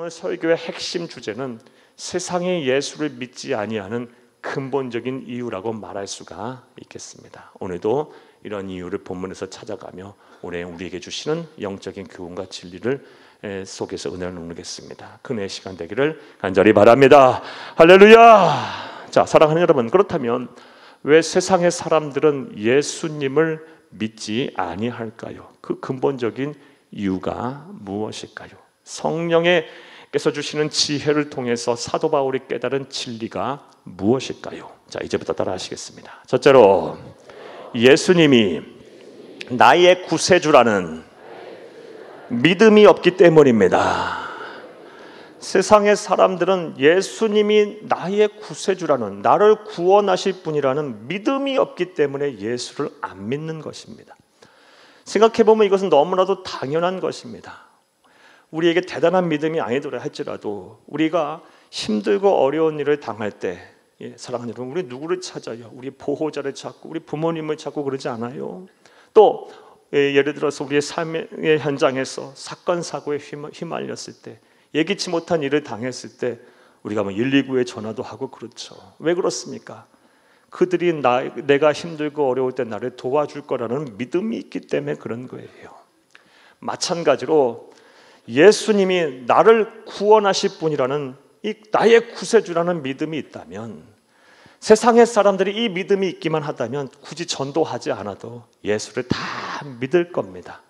오늘 서울교회 핵심 주제는 세상의 예수를 믿지 아니하는 근본적인 이유라고 말할 수가 있겠습니다. 오늘도 이런 이유를 본문에서 찾아가며 오늘 우리에게 주시는 영적인 교훈과 진리를 속에서 은혜를 나누겠습니다. 그 시간 되기를 간절히 바랍니다. 할렐루야. 자, 사랑하는 여러분, 그렇다면 왜 세상의 사람들은 예수님을 믿지 아니할까요? 그 근본적인 이유가 무엇일까요? 성령께서 주시는 지혜를 통해서 사도 바울이 깨달은 진리가 무엇일까요? 자, 이제부터 따라 하시겠습니다. 첫째로, 예수님이 나의 구세주라는 믿음이 없기 때문입니다. 세상의 사람들은 예수님이 나의 구세주라는, 나를 구원하실 분이라는 믿음이 없기 때문에 예수를 안 믿는 것입니다. 생각해보면 이것은 너무나도 당연한 것입니다. 우리에게 대단한 믿음이 아니더라 할지라도 우리가 힘들고 어려운 일을 당할 때, 사랑하는 여러분, 우리 누구를 찾아요? 우리 보호자를 찾고 우리 부모님을 찾고 그러지 않아요? 또 예를 들어서 우리의 삶의 현장에서 사건 사고에 휘말렸을 때, 예기치 못한 일을 당했을 때 우리가 119에 전화도 하고 그렇죠. 왜 그렇습니까? 그들이 내가 힘들고 어려울 때 나를 도와줄 거라는 믿음이 있기 때문에 그런 거예요. 마찬가지로 예수님이 나를 구원하실 분이라는 이 나의 구세주라는 믿음이 있다면, 세상의 사람들이 이 믿음이 있기만 하다면 굳이 전도하지 않아도 예수를 다 믿을 겁니다.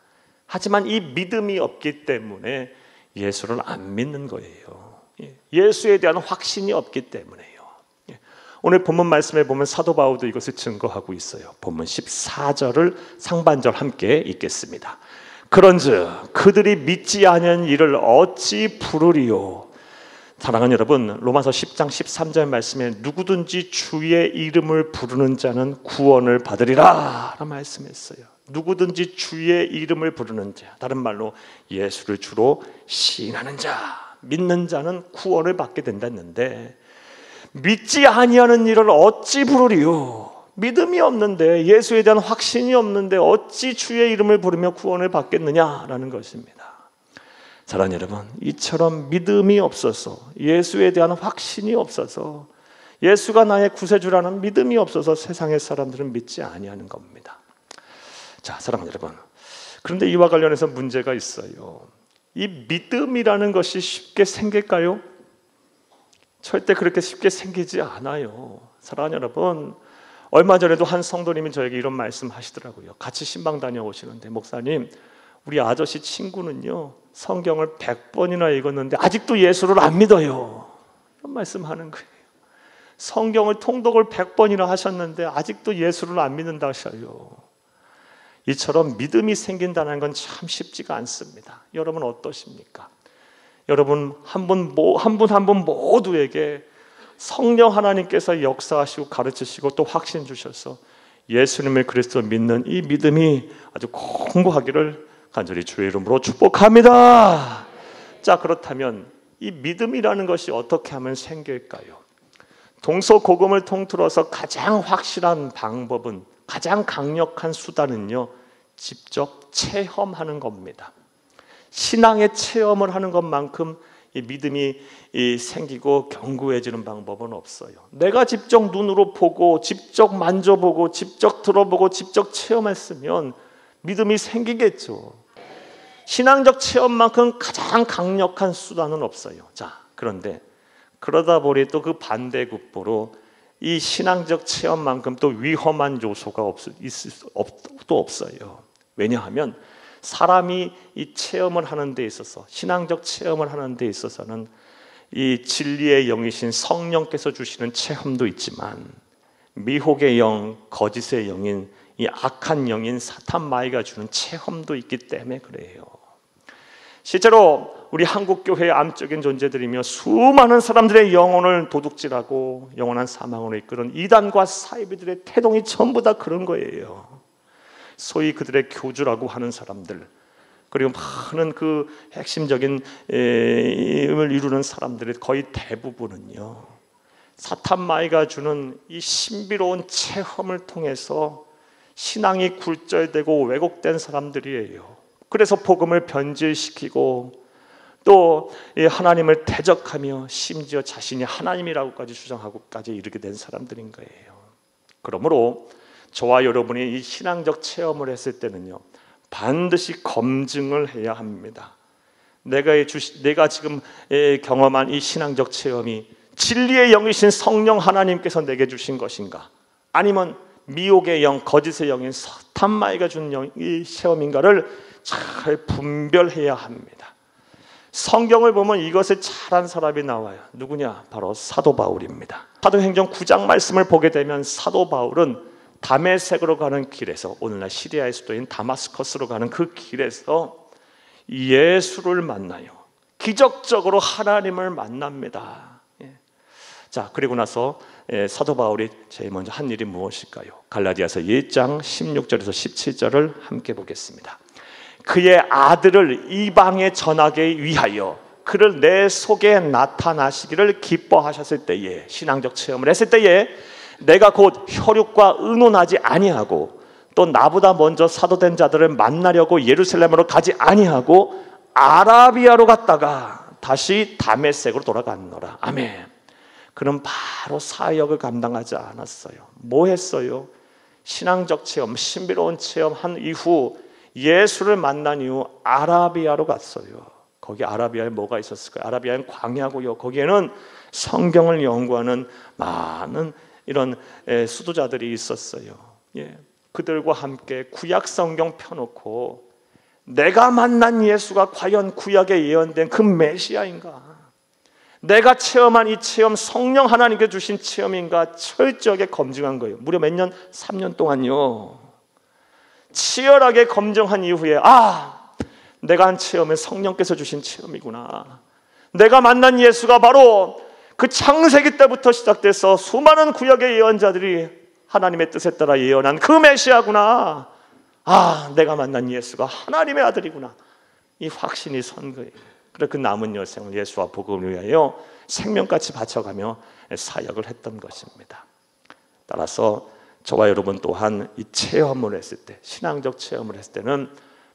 하지만 이 믿음이 없기 때문에 예수를 안 믿는 거예요. 예수에 대한 확신이 없기 때문에요. 오늘 본문 말씀에 보면 사도 바울도 이것을 증거하고 있어요. 본문 14절을 상반절 함께 읽겠습니다. 그런즉 그들이 믿지 아니한 이를 어찌 부르리요? 사랑하는 여러분, 로마서 10장 13절 말씀에 누구든지 주의 이름을 부르는 자는 구원을 받으리라 라는 말씀했어요. 누구든지 주의 이름을 부르는 자, 다른 말로 예수를 주로 시인하는 자, 믿는 자는 구원을 받게 된다 했는데, 믿지 아니하는 이를 어찌 부르리요? 믿음이 없는데, 예수에 대한 확신이 없는데 어찌 주의 이름을 부르며 구원을 받겠느냐라는 것입니다. 사랑하는 여러분, 이처럼 믿음이 없어서, 예수에 대한 확신이 없어서, 예수가 나의 구세주라는 믿음이 없어서 세상의 사람들은 믿지 아니하는 겁니다. 자, 사랑하는 여러분, 그런데 이와 관련해서 문제가 있어요. 이 믿음이라는 것이 쉽게 생길까요? 절대 그렇게 쉽게 생기지 않아요. 사랑하는 여러분, 얼마 전에도 한 성도님이 저에게 이런 말씀 하시더라고요. 같이 신방 다녀오시는데, 목사님, 우리 아저씨 친구는요 성경을 100번이나 읽었는데 아직도 예수를 안 믿어요. 이런 말씀하는 거예요. 성경을 통독을 100번이나 하셨는데 아직도 예수를 안 믿는다 하셔요. 이처럼 믿음이 생긴다는 건 참 쉽지가 않습니다. 여러분 어떠십니까? 여러분 한 분 모두에게 성령 하나님께서 역사하시고 가르치시고 또 확신 주셔서 예수님을 그리스도 믿는 이 믿음이 아주 공고하기를 간절히 주의 이름으로 축복합니다. 자, 그렇다면 이 믿음이라는 것이 어떻게 하면 생길까요? 동서고금을 통틀어서 가장 확실한 방법은, 가장 강력한 수단은요, 직접 체험하는 겁니다. 신앙의 체험을 하는 것만큼 이 믿음이 생기고 견고해지는 방법은 없어요. 내가 직접 눈으로 보고, 직접 만져보고, 직접 들어보고, 직접 체험했으면 믿음이 생기겠죠. 신앙적 체험만큼 가장 강력한 수단은 없어요. 자, 그런데 그러다 보니 또 그 반대급부로 이 신앙적 체험만큼 또 위험한 요소가 또 없어요. 왜냐하면 사람이 이 체험을 하는 데 있어서, 신앙적 체험을 하는 데 있어서는 이 진리의 영이신 성령께서 주시는 체험도 있지만, 미혹의 영, 거짓의 영인 이 악한 영인 사탄 마귀가 주는 체험도 있기 때문에 그래요. 실제로 우리 한국교회의 암적인 존재들이며 수많은 사람들의 영혼을 도둑질하고 영원한 사망으로 이끄는 이단과 사이비들의 태동이 전부 다 그런 거예요. 소위 그들의 교주라고 하는 사람들, 그리고 많은 그 핵심적인 힘을 이루는 사람들의 거의 대부분은요, 사탄 마귀가 주는 이 신비로운 체험을 통해서 신앙이 굴절되고 왜곡된 사람들이에요. 그래서 복음을 변질시키고 또 하나님을 대적하며 심지어 자신이 하나님이라고까지 주장하고까지 이르게 된 사람들인 거예요. 그러므로 저와 여러분이 이 신앙적 체험을 했을 때는요, 반드시 검증을 해야 합니다. 내가 지금 경험한 이 신앙적 체험이 진리의 영이신 성령 하나님께서 내게 주신 것인가, 아니면 미혹의 영, 거짓의 영인 사탄마귀가 준 이 체험인가를 잘 분별해야 합니다. 성경을 보면 이것을 잘한 사람이 나와요. 누구냐? 바로 사도 바울입니다. 사도행전 9장 말씀을 보게 되면 사도 바울은 다메섹으로 가는 길에서, 오늘날 시리아의 수도인 다마스커스로 가는 그 길에서 예수를 만나요. 기적적으로 하나님을 만납니다. 자, 그리고 나서 사도 바울이 제일 먼저 한 일이 무엇일까요? 갈라디아서 1장 16절에서 17절을 함께 보겠습니다. 그의 아들을 이방에 전하기 위하여 그를 내 속에 나타나시기를 기뻐하셨을 때에, 신앙적 체험을 했을 때에 내가 곧 혈육과 의논하지 아니하고 또 나보다 먼저 사도된 자들을 만나려고 예루살렘으로 가지 아니하고 아라비아로 갔다가 다시 다메섹으로 돌아갔노라. 아멘. 그는 바로 사역을 감당하지 않았어요. 뭐 했어요? 신앙적 체험, 신비로운 체험한 이후 예수를 만난 이후 아라비아로 갔어요. 거기 아라비아에 뭐가 있었을까요? 아라비아는 광야고요. 거기에는 성경을 연구하는 많은 이런 수도자들이 있었어요. 그들과 함께 구약 성경 펴놓고 내가 만난 예수가 과연 구약에 예언된 그 메시아인가? 내가 체험한 이 체험 성령 하나님께 주신 체험인가 철저하게 검증한 거예요. 무려 몇 년? 3년 동안요. 치열하게 검증한 이후에 내가 한 체험은 성령께서 주신 체험이구나. 내가 만난 예수가 바로 그 창세기 때부터 시작돼서 수많은 구약의 예언자들이 하나님의 뜻에 따라 예언한 그 메시아구나. 내가 만난 예수가 하나님의 아들이구나. 이 확신이 선 거예요. 그래서 그 남은 여생을 예수와 복음을 위하여 생명같이 바쳐가며 사역을 했던 것입니다. 따라서 저와 여러분 또한 이 체험을 했을 때, 신앙적 체험을 했을 때는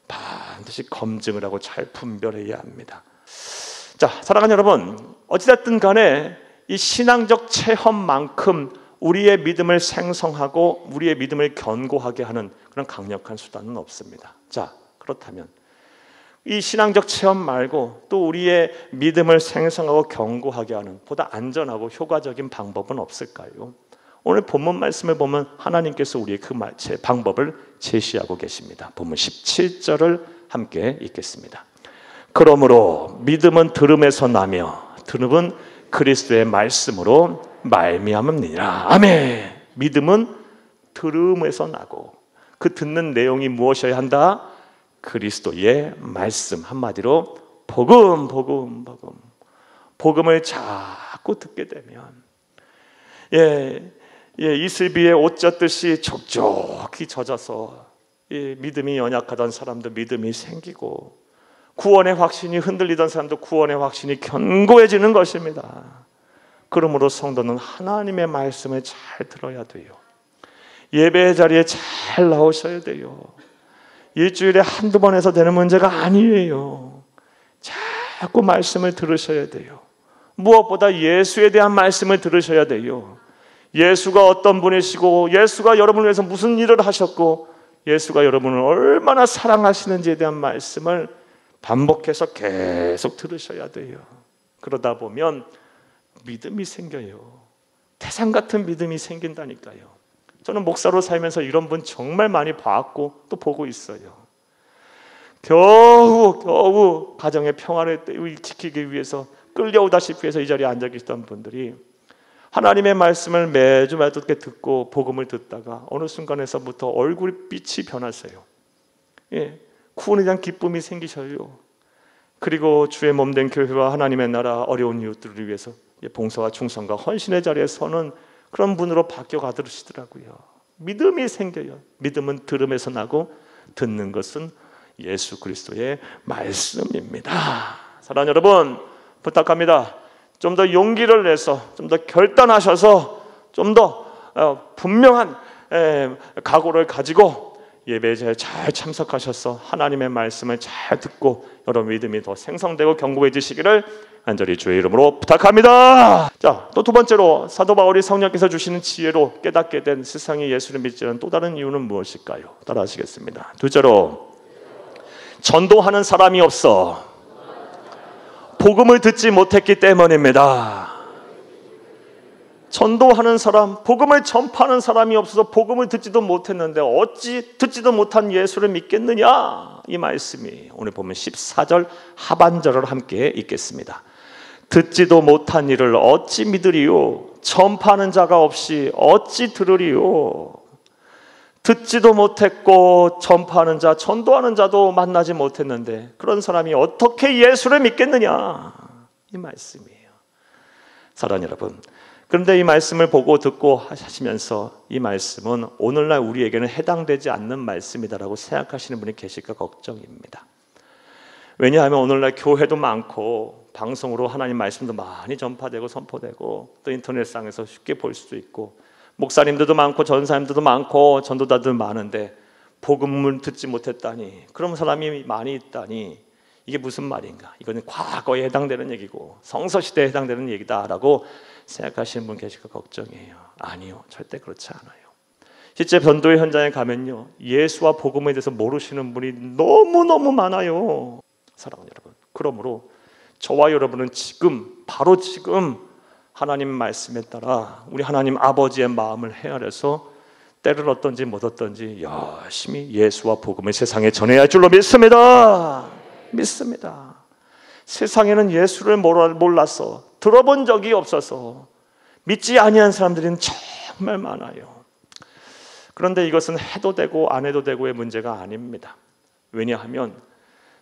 반드시 검증을 하고 잘 분별해야 합니다. 자, 사랑하는 여러분, 어찌됐든 간에 이 신앙적 체험만큼 우리의 믿음을 생성하고 우리의 믿음을 견고하게 하는 그런 강력한 수단은 없습니다. 자, 그렇다면 이 신앙적 체험 말고 또 우리의 믿음을 생성하고 견고하게 하는 보다 안전하고 효과적인 방법은 없을까요? 오늘 본문 말씀을 보면 하나님께서 우리의 그 방법을 제시하고 계십니다. 본문 17절을 함께 읽겠습니다. 그러므로 믿음은 들음에서 나며 들음은 그리스도의 말씀으로 말미암음이니라. 아멘. 믿음은 들음에서 나고 그 듣는 내용이 무엇이어야 한다? 그리스도의 말씀, 한마디로 복음을 자꾸 듣게 되면 이슬비에 옷 젖듯이 촉촉히 젖어서 믿음이 연약하던 사람도 믿음이 생기고 구원의 확신이 흔들리던 사람도 구원의 확신이 견고해지는 것입니다. 그러므로 성도는 하나님의 말씀을 잘 들어야 돼요. 예배 자리에 잘 나오셔야 돼요. 일주일에 한두 번 해서 되는 문제가 아니에요. 자꾸 말씀을 들으셔야 돼요. 무엇보다 예수에 대한 말씀을 들으셔야 돼요. 예수가 어떤 분이시고 예수가 여러분을 위해서 무슨 일을 하셨고 예수가 여러분을 얼마나 사랑하시는지에 대한 말씀을 반복해서 계속 들으셔야 돼요. 그러다 보면 믿음이 생겨요. 태산 같은 믿음이 생긴다니까요. 저는 목사로 살면서 이런 분 정말 많이 봤고 또 보고 있어요. 겨우 가정의 평화를 지키기 위해서 끌려오다시피 해서 이 자리에 앉아 계시던 분들이 하나님의 말씀을 매주 듣고 복음을 듣다가 어느 순간에서부터 얼굴빛이 변하세요. 구원에 대한 기쁨이 생기셔요. 그리고 주의 몸된 교회와 하나님의 나라 어려운 이웃들을 위해서 봉사와 충성과 헌신의 자리에 서는 그런 분으로 바뀌어가더라고요. 믿음이 생겨요. 믿음은 들음에서 나고 듣는 것은 예수 그리스도의 말씀입니다. 사랑하는 여러분, 부탁합니다. 좀 더 용기를 내서 좀 더 결단하셔서 좀 더 분명한 각오를 가지고 예배에 잘 참석하셔서 하나님의 말씀을 잘 듣고 여러분 믿음이 더 생성되고 견고해지시기를 간절히 주의 이름으로 부탁합니다. 자, 또 두 번째로 사도 바울이 성령께서 주시는 지혜로 깨닫게 된 세상이 예수를 믿지 않는 또 다른 이유는 무엇일까요? 따라 하시겠습니다. 둘째로, 전도하는 사람이 없어 복음을 듣지 못했기 때문입니다. 전도하는 사람, 복음을 전파하는 사람이 없어서 복음을 듣지도 못했는데 어찌 듣지도 못한 예수를 믿겠느냐, 이 말씀이 오늘 보면 14절 하반절을 함께 읽겠습니다. 듣지도 못한 일을 어찌 믿으리요? 전파하는 자가 없이 어찌 들으리요? 듣지도 못했고 전파하는 자, 전도하는 자도 만나지 못했는데 그런 사람이 어떻게 예수를 믿겠느냐, 이 말씀이에요. 사랑하는 여러분, 그런데 이 말씀을 보고 듣고 하시면서 이 말씀은 오늘날 우리에게는 해당되지 않는 말씀이다라고 생각하시는 분이 계실까 걱정입니다. 왜냐하면 오늘날 교회도 많고 방송으로 하나님 말씀도 많이 전파되고 선포되고 또 인터넷상에서 쉽게 볼 수도 있고 목사님들도 많고 전사님들도 많고 전도자들 많은데 복음을 듣지 못했다니, 그런 사람이 많이 있다니, 이게 무슨 말인가? 이거는 과거에 해당되는 얘기고 성서시대에 해당되는 얘기다라고 생각하시는 분 계실까 걱정이에요. 아니요, 절대 그렇지 않아요. 실제 전도의 현장에 가면요, 예수와 복음에 대해서 모르시는 분이 너무너무 많아요. 사랑하는 여러분, 그러므로 저와 여러분은 지금, 바로 지금 하나님 말씀에 따라 우리 하나님 아버지의 마음을 헤아려서 때를 어떤지 못 어떤지 열심히 예수와 복음을 세상에 전해야 할 줄로 믿습니다. 세상에는 예수를 몰라서 들어본 적이 없어서 믿지 아니한 사람들은 정말 많아요. 그런데 이것은 해도 되고 안 해도 되고의 문제가 아닙니다. 왜냐하면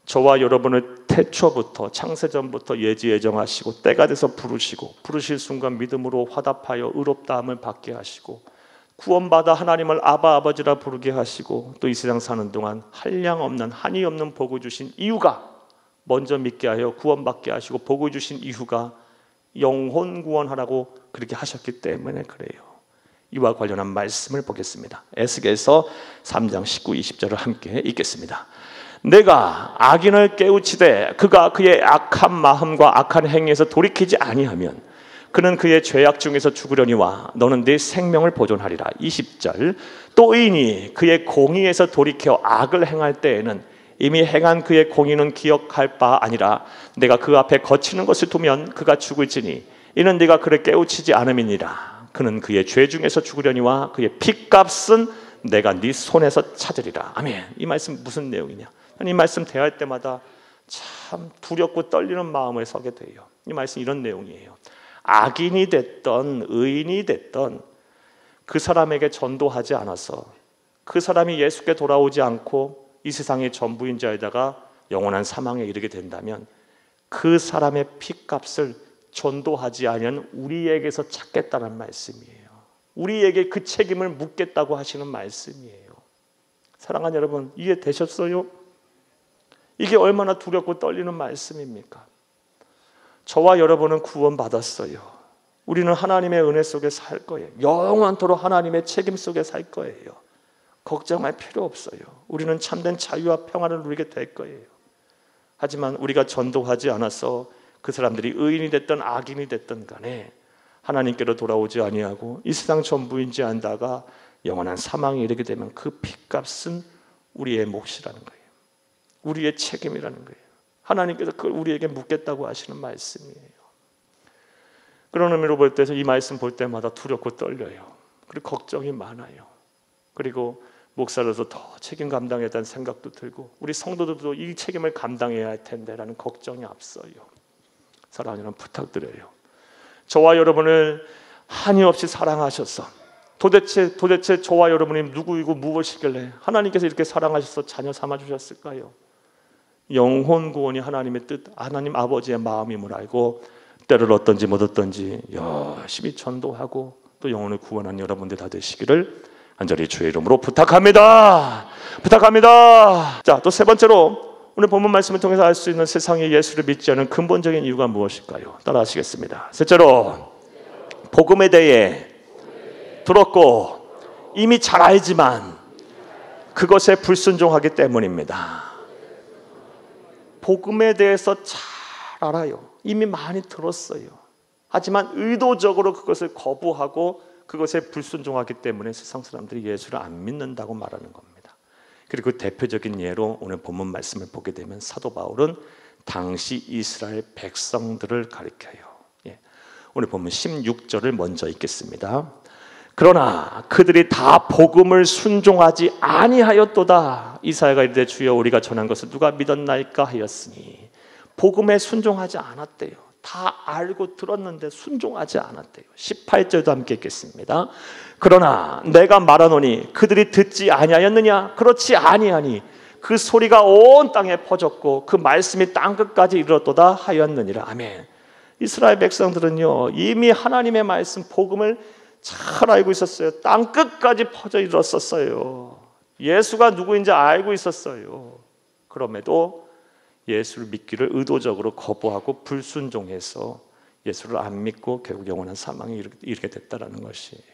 저와 여러분을 태초부터, 창세전부터 예지예정하시고 때가 돼서 부르실 순간 믿음으로 화답하여 의롭다함을 받게 하시고 구원받아 하나님을 아바 아버지라 부르게 하시고 또 이 세상 사는 동안 한량 없는 한이 없는 복을 주신 이유가, 먼저 믿게 하여 구원받게 하시고 복을 주신 이유가 영혼 구원하라고 그렇게 하셨기 때문에 그래요. 이와 관련한 말씀을 보겠습니다. 에스겔서 3장 19, 20절을 함께 읽겠습니다. 내가 악인을 깨우치되 그가 그의 악한 마음과 악한 행위에서 돌이키지 아니하면 그는 그의 죄악 중에서 죽으려니와 너는 네 생명을 보존하리라. 20절, 또 의인이 그의 공의에서 돌이켜 악을 행할 때에는 이미 행한 그의 공의는 기억할 바 아니라 내가 그 앞에 거치는 것을 두면 그가 죽을지니 이는 네가 그를 깨우치지 않음이니라. 그는 그의 죄 중에서 죽으려니와 그의 핏값은 내가 네 손에서 찾으리라. 아멘. 이 말씀 무슨 내용이냐? 이 말씀 대할 때마다 참 두렵고 떨리는 마음에 서게 돼요. 이 말씀 이런 내용이에요. 악인이 됐던 의인이 됐던 그 사람에게 전도하지 않아서 그 사람이 예수께 돌아오지 않고 이 세상의 전부인 자에다가 영원한 사망에 이르게 된다면 그 사람의 핏값을 전도하지 않으면 우리에게서 찾겠다는 말씀이에요. 우리에게 그 책임을 묻겠다고 하시는 말씀이에요. 사랑하는 여러분, 이해되셨어요? 이게 얼마나 두렵고 떨리는 말씀입니까? 저와 여러분은 구원받았어요. 우리는 하나님의 은혜 속에 살 거예요. 영원토록 하나님의 책임 속에 살 거예요. 걱정할 필요 없어요. 우리는 참된 자유와 평안을 누리게 될 거예요. 하지만 우리가 전도하지 않아서 그 사람들이 의인이 됐든 악인이 됐든 간에 하나님께로 돌아오지 아니하고 이 세상 전부인지 안다가 영원한 사망에 이르게 되면 그 핏값은 우리의 몫이라는 거예요. 우리의 책임이라는 거예요. 하나님께서 그걸 우리에게 묻겠다고 하시는 말씀이에요. 그런 의미로 볼 때서 이 말씀 볼 때마다 두렵고 떨려요. 그리고 걱정이 많아요. 그리고 목사로서 더 책임 감당해야 한다는 생각도 들고 우리 성도들도 이 책임을 감당해야 할 텐데라는 걱정이 앞서요. 사랑하는 여러분, 부탁드려요. 저와 여러분을 한이 없이 사랑하셔서 도대체 저와 여러분이 누구이고 무엇이길래 하나님께서 이렇게 사랑하셔서 자녀 삼아주셨을까요? 영혼 구원이 하나님의 뜻, 하나님 아버지의 마음임을 알고 때를 어떤지 못 어떤지 열심히 전도하고 또 영혼을 구원한 여러분들 다 되시기를 간절히 주의 이름으로 부탁합니다. 자, 또 세 번째로 오늘 본문 말씀을 통해서 알 수 있는 세상에 예수를 믿지 않은 근본적인 이유가 무엇일까요? 따라 하시겠습니다. 셋째로, 복음에 대해 들었고 이미 잘 알지만 그것에 불순종하기 때문입니다. 복음에 대해서 잘 알아요. 이미 많이 들었어요. 하지만 의도적으로 그것을 거부하고 그것에 불순종하기 때문에 세상 사람들이 예수를 안 믿는다고 말하는 겁니다. 그리고 그 대표적인 예로 오늘 본문 말씀을 보게 되면 사도 바울은 당시 이스라엘 백성들을 가리켜요. 오늘 본문 16절을 먼저 읽겠습니다. 그러나 그들이 다 복음을 순종하지 아니하였도다. 이사야가 이르되 주여 우리가 전한 것을 누가 믿었나이까 하였으니 복음에 순종하지 않았대요. 다 알고 들었는데 순종하지 않았대요. 18절도 함께 읽겠습니다. 그러나 내가 말하노니 그들이 듣지 아니하였느냐? 그렇지 아니하니 그 소리가 온 땅에 퍼졌고 그 말씀이 땅끝까지 이르렀도다 하였느니라. 아멘. 이스라엘 백성들은요 이미 하나님의 말씀 복음을 잘 알고 있었어요. 땅끝까지 퍼져 이르렀었어요. 예수가 누구인지 알고 있었어요. 그럼에도 예수를 믿기를 의도적으로 거부하고 불순종해서 예수를 안 믿고 결국 영원한 사망에 이르게 됐다는 것이에요.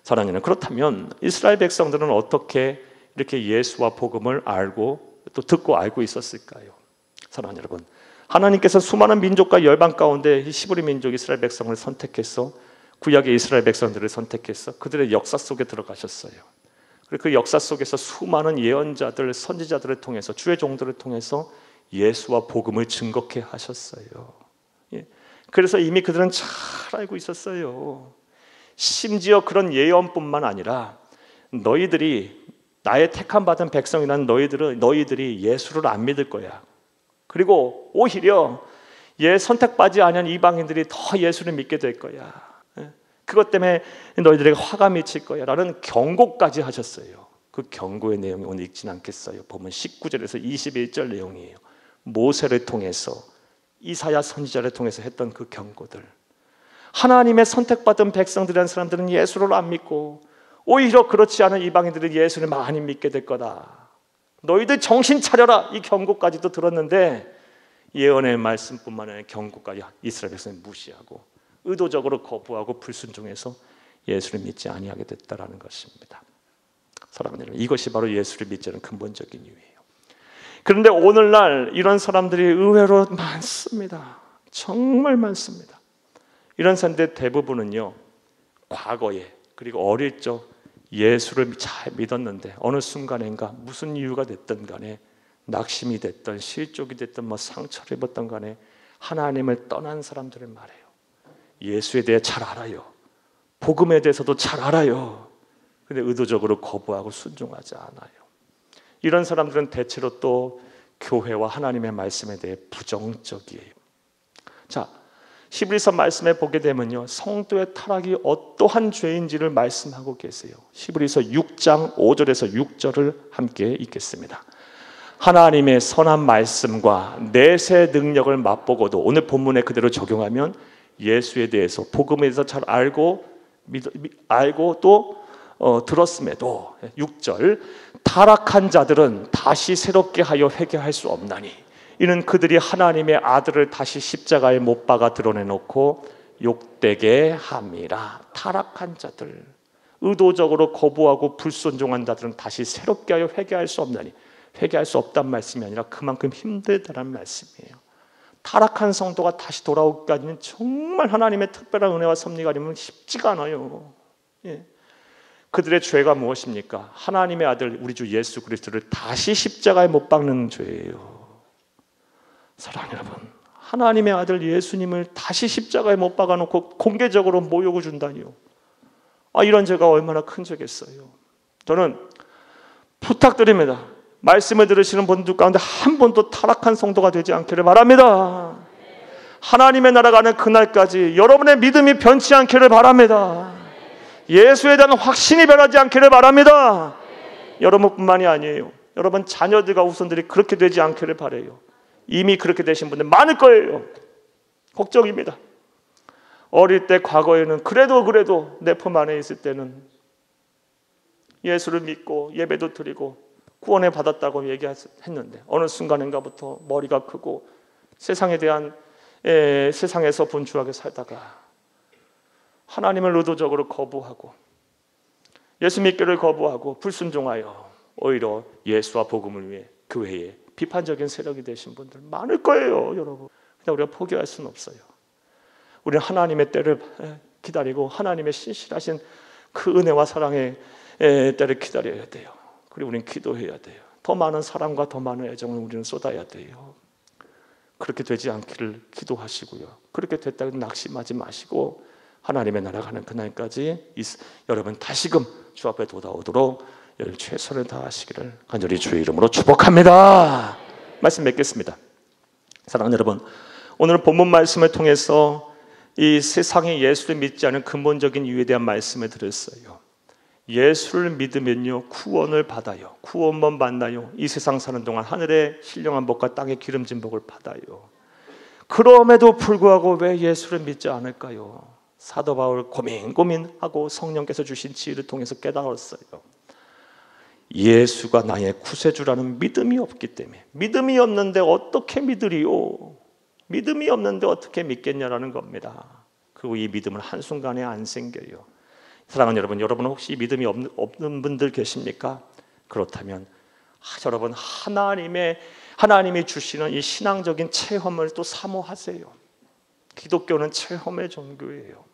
사랑하는 여러분, 그렇다면 이스라엘 백성들은 어떻게 이렇게 예수와 복음을 알고 또 듣고 알고 있었을까요? 사랑하는 여러분, 하나님께서 수많은 민족과 열방 가운데 이 히브리 민족 이스라엘 백성을 선택해서 구약의 이스라엘 백성들을 선택해서 그들의 역사 속에 들어가셨어요. 그리고 그 역사 속에서 수많은 예언자들, 선지자들을 통해서 주의 종들을 통해서 예수와 복음을 증거케 하셨어요. 그래서 이미 그들은 잘 알고 있었어요. 심지어 그런 예언뿐만 아니라 너희들이 나의 택함 받은 백성이라는 너희들이 예수를 안 믿을 거야. 그리고 오히려 선택받지 않은 이방인들이 더 예수를 믿게 될 거야. 그것 때문에 너희들에게 화가 미칠 거야 라는 경고까지 하셨어요. 그 경고의 내용이 오늘 읽지는 않겠어요. 보면 19절에서 21절 내용이에요. 모세를 통해서 이사야 선지자를 통해서 했던 그 경고들. 하나님의 선택받은 백성들이라는 사람들은 예수를 안 믿고 오히려 그렇지 않은 이방인들은 예수를 많이 믿게 될 거다. 너희들 정신 차려라 이 경고까지도 들었는데 예언의 말씀뿐만 아니라 경고까지 이스라엘 백성이 무시하고 의도적으로 거부하고 불순종해서 예수를 믿지 아니하게 됐다라는 것입니다. 사랑하는 여러분, 이것이 바로 예수를 믿지 않는 근본적인 이유예요. 그런데 오늘날 이런 사람들이 의외로 많습니다. 정말 많습니다. 이런 사람들 대부분은요 과거에 그리고 어릴 적 예수를 잘 믿었는데 어느 순간인가 무슨 이유가 됐든 간에 낙심이 됐든 실족이 됐든 상처를 입었든 간에 하나님을 떠난 사람들을 말해요. 예수에 대해 잘 알아요. 복음에 대해서도 잘 알아요. 그런데 의도적으로 거부하고 순종하지 않아요. 이런 사람들은 대체로 또 교회와 하나님의 말씀에 대해 부정적이에요. 자, 히브리서 말씀에 보게 되면요 성도의 타락이 어떠한 죄인지를 말씀하고 계세요. 히브리서 6장 5절에서 6절을 함께 읽겠습니다. 하나님의 선한 말씀과 내세 능력을 맛보고도 오늘 본문에 그대로 적용하면 예수에 대해서 복음에 대해서 잘 알고 또 들었음에도 6절 타락한 자들은 다시 새롭게 하여 회개할 수 없나니 이는 그들이 하나님의 아들을 다시 십자가에 못 박아 드러내놓고 욕되게 함이라. 타락한 자들, 의도적으로 거부하고 불순종한 자들은 다시 새롭게 하여 회개할 수 없나니, 회개할 수 없다는 말씀이 아니라 그만큼 힘들다는 말씀이에요. 타락한 성도가 다시 돌아오기까지는 정말 하나님의 특별한 은혜와 섭리가 아니면 쉽지가 않아요. 그들의 죄가 무엇입니까? 하나님의 아들 우리 주 예수 그리스도를 다시 십자가에 못 박는 죄예요. 사랑하는 여러분, 하나님의 아들 예수님을 다시 십자가에 못 박아놓고 공개적으로 모욕을 준다니요. 이런 죄가 얼마나 큰 죄겠어요. 저는 부탁드립니다. 말씀을 들으시는 분들 가운데 한 번도 타락한 성도가 되지 않기를 바랍니다. 하나님의 나라가 가는 그날까지 여러분의 믿음이 변치 않기를 바랍니다. 예수에 대한 확신이 변하지 않기를 바랍니다. 여러분뿐만이 아니에요. 여러분 자녀들과 후손들이 그렇게 되지 않기를 바라요. 이미 그렇게 되신 분들 많을 거예요. 걱정입니다. 어릴 때 과거에는 그래도 내 품 안에 있을 때는 예수를 믿고 예배도 드리고 구원을 받았다고 얘기했는데 어느 순간인가부터 머리가 크고 세상에서 분주하게 살다가 하나님을 의도적으로 거부하고 예수 믿기를 거부하고 불순종하여 오히려 예수와 복음을 위해 교회에 비판적인 세력이 되신 분들 많을 거예요, 여러분. 그냥 우리가 포기할 수는 없어요. 우리는 하나님의 때를 기다리고 하나님의 신실하신 그 은혜와 사랑의 때를 기다려야 돼요. 그리고 우리는 기도해야 돼요. 더 많은 사랑과 더 많은 애정을 우리는 쏟아야 돼요. 그렇게 되지 않기를 기도하시고요. 그렇게 됐다고 낙심하지 마시고 하나님의 나라 가는 그날까지 여러분 다시금 주 앞에 돌아오도록 최선을 다하시기를 간절히 주의 이름으로 축복합니다. 말씀 맺겠습니다. 사랑하는 여러분, 오늘 본문 말씀을 통해서 이 세상에 예수를 믿지 않은 근본적인 이유에 대한 말씀을 드렸어요. 예수를 믿으면요 구원을 받아요. 구원만 만나요. 이 세상 사는 동안 하늘의 신령한 복과 땅의 기름진 복을 받아요. 그럼에도 불구하고 왜 예수를 믿지 않을까요? 사도 바울 고민하고 성령께서 주신 지혜를 통해서 깨달았어요. 예수가 나의 구세주라는 믿음이 없기 때문에. 믿음이 없는데 어떻게 믿으리요? 믿음이 없는데 어떻게 믿겠냐라는 겁니다. 그리고 이 믿음은 한순간에 안 생겨요. 사랑하는 여러분, 여러분 혹시 믿음이 없는 분들 계십니까? 그렇다면 여러분 하나님이 주시는 이 신앙적인 체험을 또 사모하세요. 기독교는 체험의 종교예요.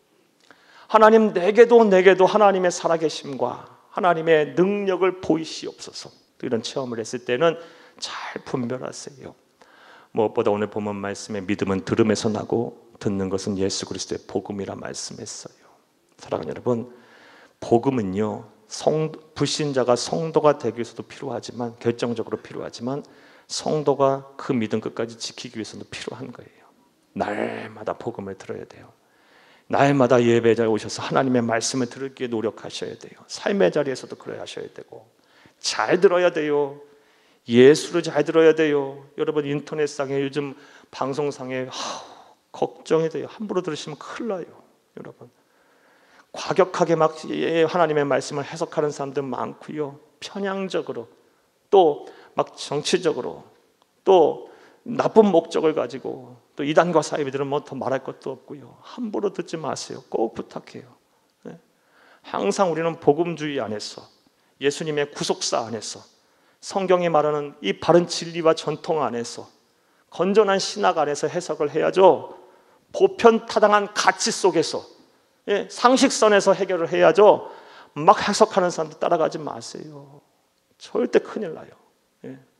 하나님 내게도 하나님의 살아계심과 하나님의 능력을 보이시옵소서. 이런 체험을 했을 때는 잘 분별하세요. 무엇보다 오늘 본문 말씀에 믿음은 들음에서 나고 듣는 것은 예수 그리스도의 복음이라 말씀했어요. 사랑하는 여러분, 복음은요 불신자가 성도가 되기 위해서도 필요하지만 결정적으로 필요하지만 성도가 그 믿음 끝까지 지키기 위해서도 필요한 거예요. 날마다 복음을 들어야 돼요. 날마다 예배 자리에 오셔서 하나님의 말씀을 들을 기에 노력하셔야 돼요. 삶의 자리에서도 그래야 하셔야 되고 잘 들어야 돼요. 예수를 잘 들어야 돼요. 여러분 인터넷상에 요즘 방송상에 걱정이 돼요. 함부로 들으시면 큰일 나요. 여러분 과격하게 막 하나님의 말씀을 해석하는 사람들 많고요. 편향적으로 또 막 정치적으로 또 나쁜 목적을 가지고 또 이단과 사이비들은 뭐 더 말할 것도 없고요. 함부로 듣지 마세요. 꼭 부탁해요. 네? 항상 우리는 복음주의 안에서 예수님의 구속사 안에서 성경이 말하는 이 바른 진리와 전통 안에서 건전한 신학 안에서 해석을 해야죠. 보편타당한 가치 속에서 상식선에서 해결을 해야죠. 막 해석하는 사람들 따라가지 마세요. 절대 큰일 나요.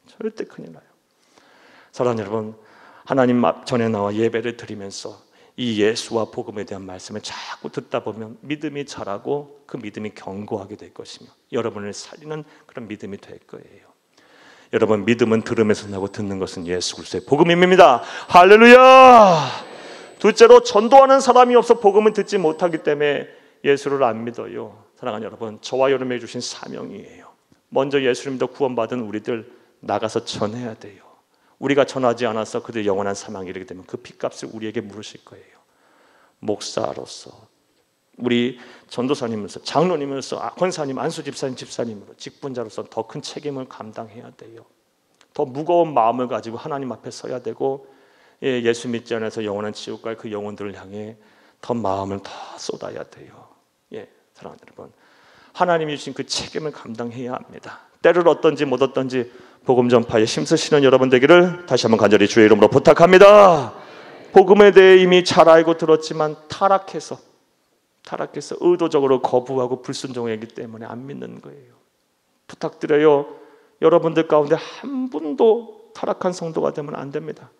절대 큰일 나요. 사랑하는 여러분, 하나님 전에 나와 예배를 드리면서 이 예수와 복음에 대한 말씀을 자꾸 듣다 보면 믿음이 자라고 그 믿음이 견고하게 될 것이며 여러분을 살리는 그런 믿음이 될 거예요. 여러분 믿음은 들음에서 나고 듣는 것은 예수 그리스도의 복음입니다. 할렐루야. 둘째로 전도하는 사람이 없어 복음을 듣지 못하기 때문에 예수를 안 믿어요. 사랑하는 여러분, 저와 여러분에게 주신 사명이에요. 먼저 예수를 믿어 구원받은 우리들 나가서 전해야 돼요. 우리가 전하지 않아서 그들 영원한 사망에 이르게 되면 그 핏값을 우리에게 물으실 거예요. 목사로서, 우리 전도사님으로서, 장로님으로서, 권사님, 안수 집사님으로 직분자로서 더 큰 책임을 감당해야 돼요. 더 무거운 마음을 가지고 하나님 앞에 서야 되고 예수 믿지 않아서 영원한 지옥 갈 그 영혼들을 향해 더 마음을 다 쏟아야 돼요. 사랑하는 여러분, 하나님이 주신 그 책임을 감당해야 합니다. 때를 얻든지 못 얻든지 복음 전파에 힘쓰시는 여러분 되기를 다시 한번 간절히 주의 이름으로 부탁합니다. 복음에 대해 이미 잘 알고 들었지만 타락해서 의도적으로 거부하고 불순종하기 때문에 안 믿는 거예요. 부탁드려요. 여러분들 가운데 한 분도 타락한 성도가 되면 안 됩니다.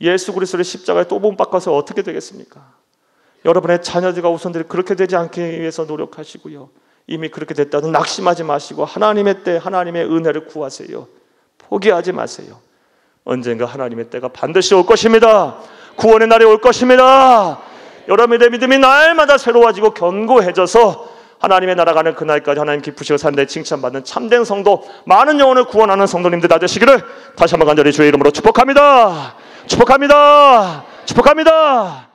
예수 그리스도를 십자가에 또 못 박아서 어떻게 되겠습니까? 여러분의 자녀들과 우선들이 그렇게 되지 않기 위해서 노력하시고요. 이미 그렇게 됐다도 낙심하지 마시고 하나님의 때 하나님의 은혜를 구하세요. 포기하지 마세요. 언젠가 하나님의 때가 반드시 올 것입니다. 구원의 날이 올 것입니다. 여러분의 믿음이 날마다 새로워지고 견고해져서 하나님의 나라 가는 그날까지 하나님 기쁘시고 산데 칭찬받는 참된 성도, 많은 영혼을 구원하는 성도님들 다 되시기를 다시 한번 간절히 주의 이름으로 축복합니다. 축복합니다. 축복합니다.